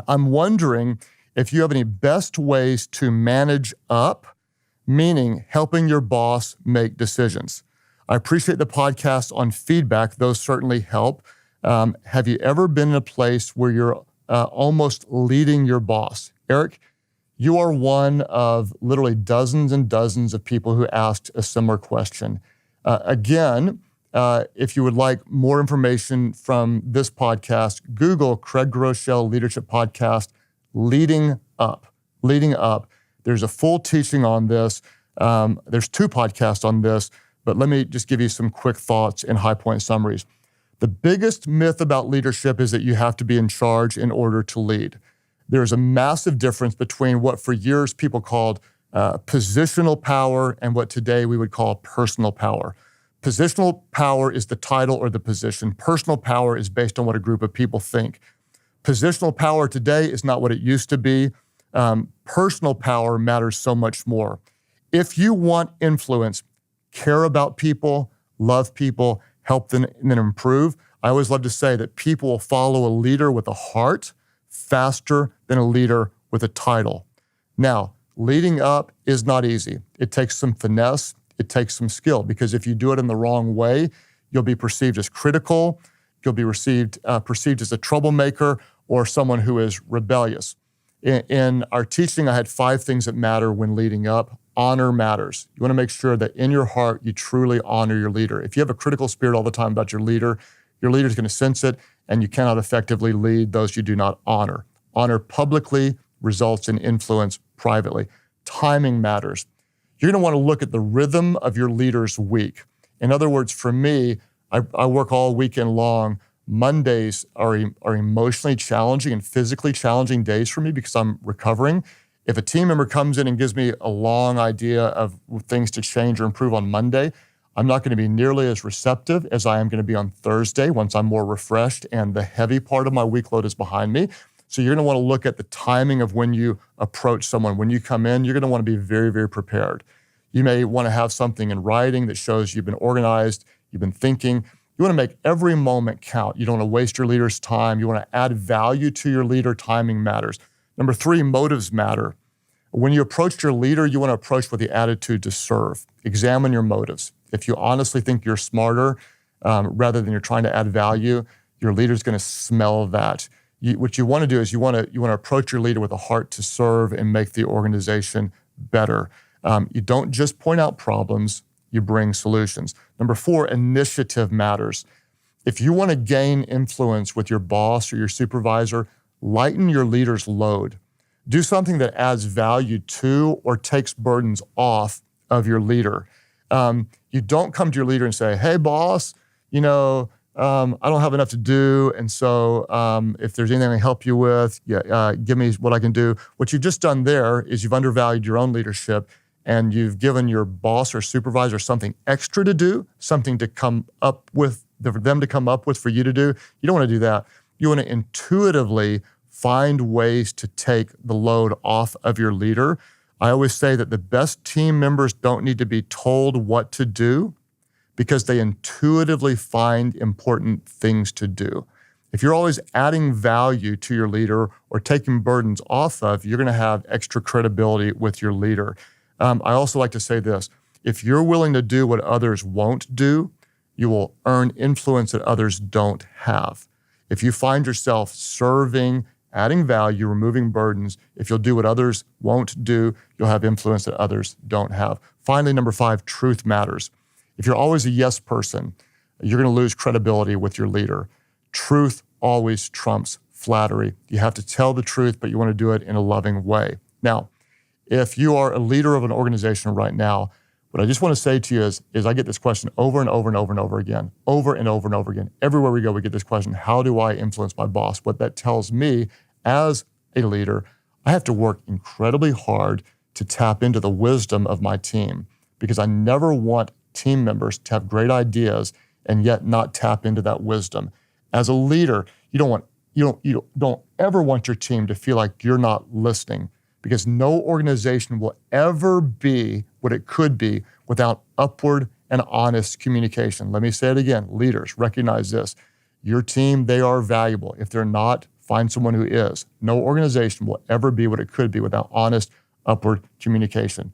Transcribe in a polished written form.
I'm wondering if you have any best ways to manage up, meaning helping your boss make decisions. I appreciate the podcast on feedback. Those certainly help. Have you ever been in a place where you're almost leading your boss? Eric, you are one of literally dozens and dozens of people who asked a similar question. Again, if you would like more information from this podcast, Google Craig Groeschel Leadership Podcast, Leading Up. Leading Up. There's a full teaching on this. There's 2 podcasts on this, but let me just give you some quick thoughts and high point summaries. The biggest myth about leadership is that you have to be in charge in order to lead. There's a massive difference between what for years people called positional power and what today we would call personal power. Positional power is the title or the position. Personal power is based on what a group of people think. Positional power today is not what it used to be. Personal power matters so much more. If you want influence, care about people, love people, help them improve, I always love to say that people will follow a leader with a heart faster than a leader with a title. Now, leading up is not easy. It takes some finesse. It takes some skill, because if you do it in the wrong way, you'll be perceived as critical, you'll be perceived as a troublemaker or someone who is rebellious. In our teaching, I had 5 things that matter when leading up. Honor matters. You want to make sure that in your heart, you truly honor your leader. If you have a critical spirit all the time about your leader is going to sense it, and you cannot effectively lead those you do not honor. Honor publicly results in influence privately. Timing matters. You're going to want to look at the rhythm of your leader's week. In other words, for me, I work all weekend long. Mondays are emotionally challenging and physically challenging days for me because I'm recovering. If a team member comes in and gives me a long idea of things to change or improve on Monday, I'm not going to be nearly as receptive as I am going to be on Thursday once I'm more refreshed and the heavy part of my week load is behind me. So you're going to want to look at the timing of when you approach someone. When you come in, you're going to want to be very, very prepared. You may want to have something in writing that shows you've been organized, you've been thinking. You want to make every moment count. You don't want to waste your leader's time. You want to add value to your leader. Timing matters. Number 3, motives matter. When you approach your leader, you want to approach with the attitude to serve. Examine your motives. If you honestly think you're smarter rather than you're trying to add value, your leader's going to smell that. What you want to do is you want to approach your leader with a heart to serve and make the organization better. You don't just point out problems, you bring solutions. Number 4, initiative matters. If you want to gain influence with your boss or your supervisor, lighten your leader's load. Do something that adds value to or takes burdens off of your leader. You don't come to your leader and say, hey, boss, I don't have enough to do, and so if there's anything I can help you with, give me what I can do. What you've just done there is you've undervalued your own leadership, and you've given your boss or supervisor something extra to do, something to come up with, for them to come up with for you to do. You don't want to do that. You want to intuitively find ways to take the load off of your leader. I always say that the best team members don't need to be told what to do because they intuitively find important things to do. If you're always adding value to your leader or taking burdens off of, you're going to have extra credibility with your leader. I also like to say this: if you're willing to do what others won't do, you will earn influence that others don't have. If you find yourself serving, adding value, removing burdens, if you'll do what others won't do, you'll have influence that others don't have. Finally, number 5, truth matters. If you're always a yes person, you're going to lose credibility with your leader. Truth always trumps flattery. You have to tell the truth, but you want to do it in a loving way. Now, if you are a leader of an organization right now, what I just want to say to you is I get this question over and over and over and over again, over and over and over again. Everywhere we go, we get this question: how do I influence my boss? What that tells me as a leader, I have to work incredibly hard to tap into the wisdom of my team, because I never want team members to have great ideas and yet not tap into that wisdom. As a leader, you don't ever want your team to feel like you're not listening, because no organization will ever be what it could be without upward and honest communication. Let me say it again. Leaders, recognize this. Your team, they are valuable. If they're not, find someone who is. No organization will ever be what it could be without honest, upward communication.